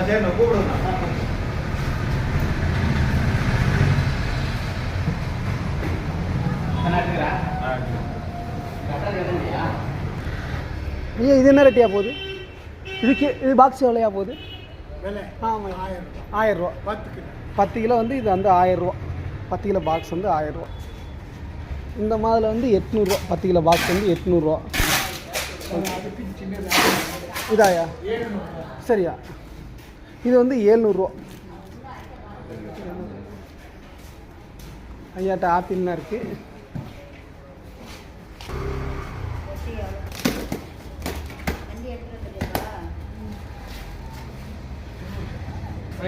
சரி நான் கூப்பிடுங்க. ஐயா இது என்ன ரேட்டியா போகுது? இது பாக்ஸ் எவ்வளோயா போகுது? ஆமாம் 1000 ரூபா. 10 கிலோ வந்து இது வந்து 1000 ரூபா. 10 கிலோ பாக்ஸ் வந்து 1000 ரூபா. இந்த மாதிரில வந்து 800 ரூபா. 10 கிலோ பாக்ஸ் வந்து 800 ரூபா. இதாயா சரியா? இது வந்து 700 ரூபா. ஐயாட்ட ஆப்பிள்லாம் இருக்குது.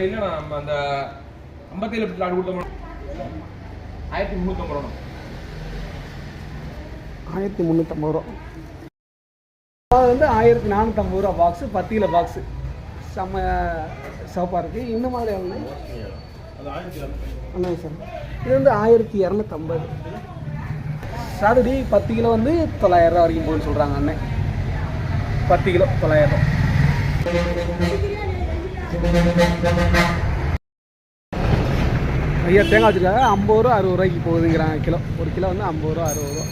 இல்லைண்ணா நம்ம அந்த 57 லிட்டர் ஆடு கொடுத்தோம் 1350 ரூபா. 1350 ரூபா. அது வந்து 1450 ரூபா பாக்ஸு. 10 கிலோ பாக்ஸு செம்ம சோப்பாக இருக்குது. இந்த மாதிரி எவ்வளோ அண்ணா சார்? இது வந்து 1250. சாதடி 10 கிலோ வந்து 900 ரூபா வரைக்கும் போகுதுன்னு சொல்கிறாங்க அண்ணன். 10 கிலோ 900 ரூபா. ஐயா தேங்காய் வச்சுருக்காங்க. 50 ரூபா 60 ரூபாய்க்கு போகுதுங்கிறாங்க கிலோ. ஒரு கிலோ வந்து 50 ரூபா 60 ரூபா.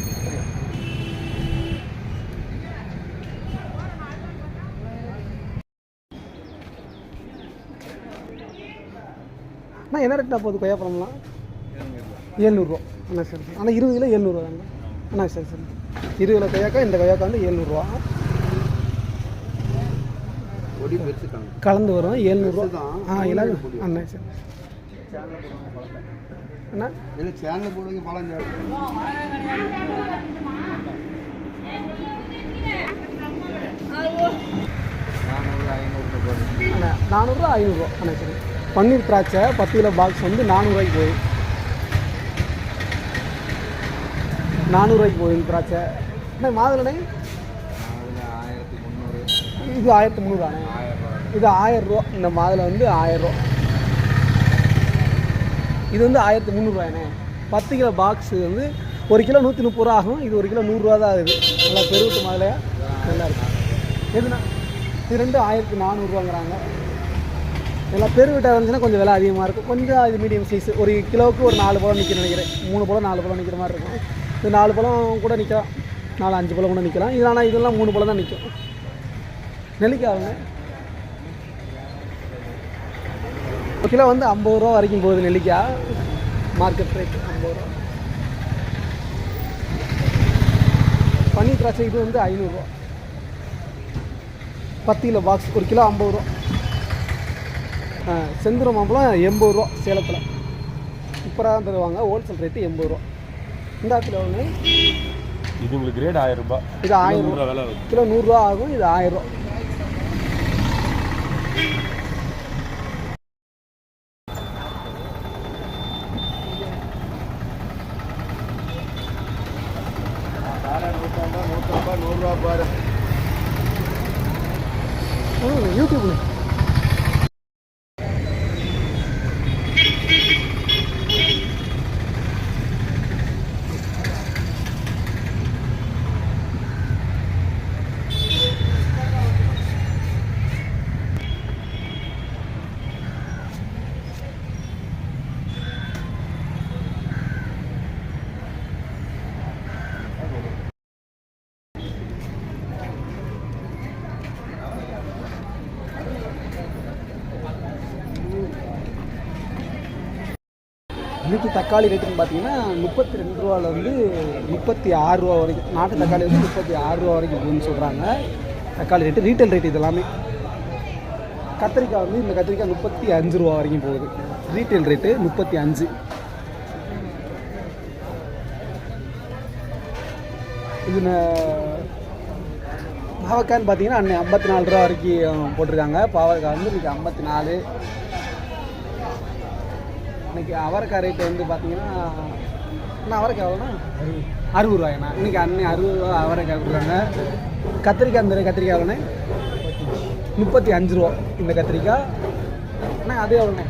அண்ணா என்ன ரேட்னா போகுது கொய்யாப்பழம்லாம்? 700 ரூபா. அண்ணா சரி சரி. ஆனால் 20 கிலோ 700 ரூபா தாங்க. அண்ணா சரி சரி. 20 கிலோ கொய்யாக்கா. இந்த கொய்யாக்கா வந்து 700 ரூபா கலந்து வரும். 700 ரூபா. எல்லாரும் அண்ணா சரி. அண்ணா இல்லை சேனல் போடுங்க பழம். 400 ரூபா 500 ரூபா. அண்ணா சரி. பன்னீர் திராட்சை 10 கிலோ பாக்ஸ் வந்து 400 ரூபாய்க்கு போகுது. 400 ரூபாய்க்கு போகுது திராட்சை. அண்ணா மாதுளை இது 1300 தானே? இது 1000 ரூபா. இந்த மாதுளை வந்து 1000 ரூபா. இது வந்து 1300 ரூபாய்ண்ணே. 10 கிலோ பாக்ஸு வந்து 1 கிலோ 130 ரூபா ஆகும். இது 1 கிலோ 100 ரூபா தான் ஆகுது. நல்லா பெருவிட்டு மாதுளையா நல்லா இருக்கும். எதுனா இது ரெண்டும் 1400 ரூபாங்கிறாங்க. எல்லாம் பெருவிட்டாக இருந்துச்சுன்னா கொஞ்சம் விலை அதிகமாக இருக்கும். கொஞ்சம் இது மீடியம் சைஸ். ஒரு கிலோவுக்கு ஒரு 4 பழம் நிற்க நினைக்கிறேன். 3 பழம் 4 பழம் நிற்கிற மாதிரி இருக்கும். இது 4 பழம் கூட நிற்கலாம். 4-5 பழம் கூட நிற்கலாம். இது ஆனால் இதெல்லாம் 3 பழம் தான் நிற்கும். நெல்லிக்காய்ங்க 1 கிலோ வந்து 50 ரூபா வரைக்கும் போகுது நெல்லிக்காய். மார்க்கெட் ரேட் 50 ரூபா. பன்னீர் திராட்சை இது வந்து 500 ரூபா. 10 கிலோ பாக்ஸ் 1 கிலோ 50 ரூபா. செந்தூரம் மாம்பழம் 80 ரூபா சேலத்தில். சூப்பராக தான் தருவாங்க. ஹோல்சேல் ரேட்டு 80 ரூபா. இந்த கிலோ ஒன்று இது உங்களுக்கு ரேட் 1000 ரூபா. இது 1000 ரூபா விலை. கிலோ 100 ரூபா ஆகும். இது 1000 ரூபா. யூடியூப்ல இன்றைக்கி தக்காளி ரேட்டுன்னு பார்த்தீங்கன்னா 32 ரூபாலேருந்து 36 ரூபா வரைக்கும். நாட்டு தக்காளி வந்து 36 ரூபா வரைக்கும் போகுதுன்னு சொல்கிறாங்க. தக்காளி ரேட்டு ரீட்டைல் ரேட்டு இது எல்லாமே. கத்திரிக்காய் வந்து இந்த கத்திரிக்காய் 35 ரூபா வரைக்கும் போகுது. Retail rate 35. இது பாவக்காய்ன்னு பார்த்தீங்கன்னா அன்னை 54 ரூபா வரைக்கும் போட்டிருக்காங்க. பாவக்காய் வந்து இன்றைக்கி 54. இன்றைக்கி அவரைக்காய் ரேட்டு வந்து பார்த்தீங்கன்னா அண்ணா அவரைக்காய் எவ்வளோண்ணா? 60 ரூபாய்ண்ணா. இன்றைக்கி அன்னை 60 ரூபா அவரைக்காய் கொடுக்குறாங்க. கத்திரிக்காய் இந்த கத்திரிக்காய் எவ்வளோண்ணே? 35 ரூபா இந்த கத்திரிக்காய். அண்ணா அது எவ்வளோண்ணே?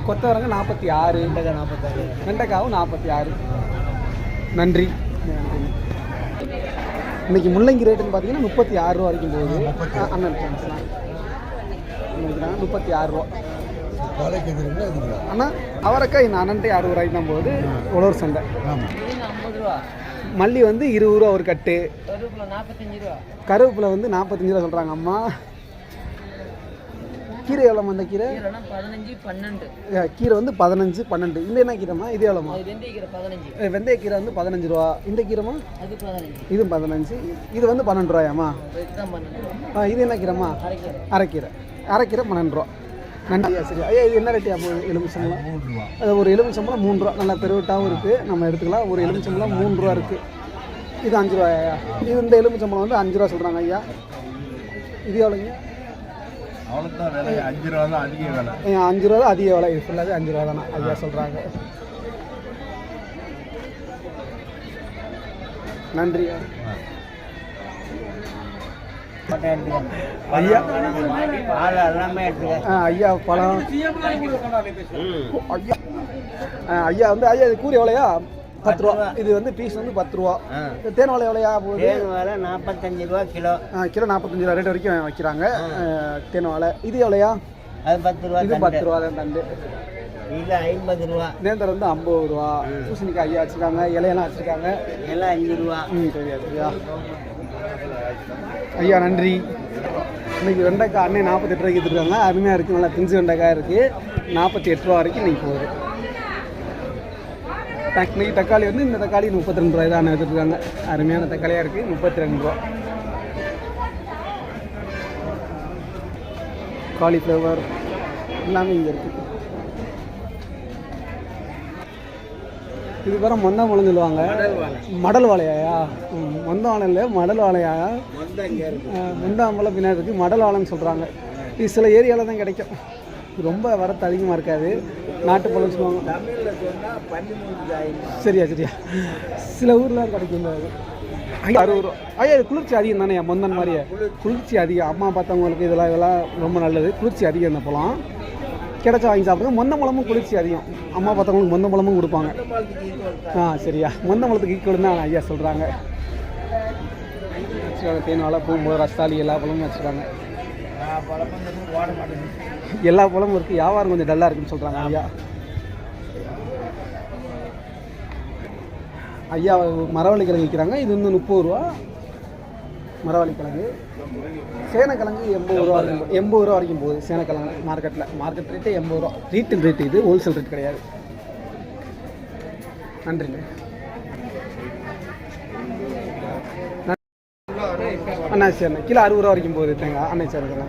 கொத்தவரங்க 46. வெண்டைக்காவும் 46. நன்றி. இன்றைக்கி முள்ளங்கி ரேட்டுன்னு பார்த்தீங்கன்னா 36 ரூபா வரைக்கும் போகுது. அண்ணன் வைக்கிறாங்க 36 ரூபா. ஆனால் அவரைக்காய் இந்த அண்ணன்ட்டே 60 ரூபாய்க்கு தான் போகுது உழவர் சந்தை. மல்லி வந்து 20 ரூபா ஒரு கட்டு. கருவேப்பிலை வந்து 45 ரூபா சொல்கிறாங்க அம்மா. கீரை எவ்வளோம்மா? அந்த கீரை 15, 12. கீரை வந்து 15, 12. இந்த என்ன கீரைம்மா? இது எவ்வளோம்மா? வெந்தய கீரை வந்து 15 ரூபா. இந்த கீரைம்மா? இது 15. இது வந்து 12 ரூபாயாம்மா? இது என்ன கீரைம்மா? அரைக்கீரை. அரைக்கீரை 12 ரூபா. நன்றி. சரி ஐயா, இது என்ன ரேட்டியா போகுது? எலுமிச்சம்பழம் 3 ரூபா. அது ஒரு எலுமிச்சம்பழம் 3 ரூபா. நல்லா பெருவிட்டாகவும் இருக்குது, நம்ம எடுத்துக்கலாம். ஒரு எலுமிச்சம்பழம் 3 ரூபா இருக்குது. இது 5 ரூபாயா? இது இந்த எலுமிச்சம்பழம் வந்து 5 ரூபா சொல்கிறாங்க ஐயா. இது எவ்வளோங்க? 5 ரூபா தான் அதிக விலை. 5 ரூபா தான் அதிக விலை. இது ஃபுல்லாகவே 5 ரூபா தானே ஐயா சொல்கிறாங்க. நன்றி ஐயா. ஐயா பழம் ஐயா வந்து ஐயா இது கூறி எவ்வளோயா? 10 ரூபா. இது வந்து பீஸ் வந்து 10 ரூபா. தேன் வாழை எவ்வளோயா போகுது? 45 ரூபா கிலோ. கிலோ 45 ரூபா ரேட் வரைக்கும் வைக்கிறாங்க தேன் வாழை. இது எவ்வளோயா? அது 10 ரூபா. இது 10 ரூபா தான் தண்டு. இல்லை 50 ரூபா. நேந்தர் வந்து 50 ரூபா. பூசணிக்காய் ஐயா வச்சுருக்காங்க, இலையெல்லாம் வச்சுருக்காங்க. எல்லாம் 5 ரூபா. சரியா சரியா ஐயா நன்றி. இன்றைக்கி வெண்டைக்காய் அண்ணே 48 ரூபாய்க்கு எடுத்துருக்காங்க. அருமையாக இருக்குது, நல்லா பிஞ்சு வெண்டைக்காய் இருக்குது. 48 ரூபா வரைக்கும் இன்றைக்கி போகுது. இன்றைக்கி தக்காளி வந்து இந்த தக்காளி 32 ரூபாய் தான் எடுத்துருக்காங்க. அருமையான தக்காளியாக இருக்குது, 32 ரூபா. காலிஃப்ளவர் எல்லாமே இங்கே இருக்குது. இது வர மொந்தாம்பழம் சொல்லுவாங்க. மடல் வாழையா? மொந்தாம்பழம் இல்லை, மடல் வாழையா? மொந்தாம்பழம் பின்னாடி இருக்குது, மடல் வாழைன்னு சொல்கிறாங்க. இது சில ஏரியாவில் தான் கிடைக்கும், ரொம்ப வரத்து அதிகமாக இருக்காது. நாட்டுப்பழம் சொல்லுவாங்க. சரியா சரியா சில ஊரில் கிடைக்கும். 60 ரூபா. ஐயா இது குளிர்ச்சி அதிகம் தானே மொந்தன் மாதிரியே? குளிர்ச்சி அதிகம். அம்மா பார்த்தவங்களுக்கு இதெல்லாம் ரொம்ப நல்லது. குளிர்ச்சி அதிகம் இந்த பழம். கிடைச்சா வாங்கி சாப்பிடுங்க. மொந்த பழமும் குளிர்ச்சி அதிகம். அம்மா பார்த்தவங்களுக்கு மொந்த பழமும் கொடுப்பாங்க. சரியா மொந்த பழத்துக்கு ஈக்குவல் தான் ஐயா சொல்கிறாங்க. வச்சுருக்காங்க தேன் வாழை, பூம்பு, ரஸ்தாளி எல்லா பழமும் வச்சுருக்காங்க. எல்லா பழமும் இருக்குது. வியாபாரம் கொஞ்சம் டல்லாக இருக்குன்னு சொல்கிறாங்க ஐயா. ஐயா மரவள்ளி கிழங்கு விற்கிறாங்க. இது வந்து 30 ரூபா மரவள்ளி கிழங்கு. சேனக்கிழங்கு 80 ரூபா வரைக்கும், 80 ரூபா வரைக்கும் போகுது சேனக்கிழங்கு மார்க்கெட்டில். மார்க்கெட் ரேட்டு 80 ரூபா. ரீட்டைல் ரேட்டு, இது ஹோல்சேல் ரேட் கிடையாது. நன்றிங்க அண்ணா. சரிண்ணா கிலோ 60 ரூபா வரைக்கும் போகுது தேங்காய். அண்ணா சரிங்களா.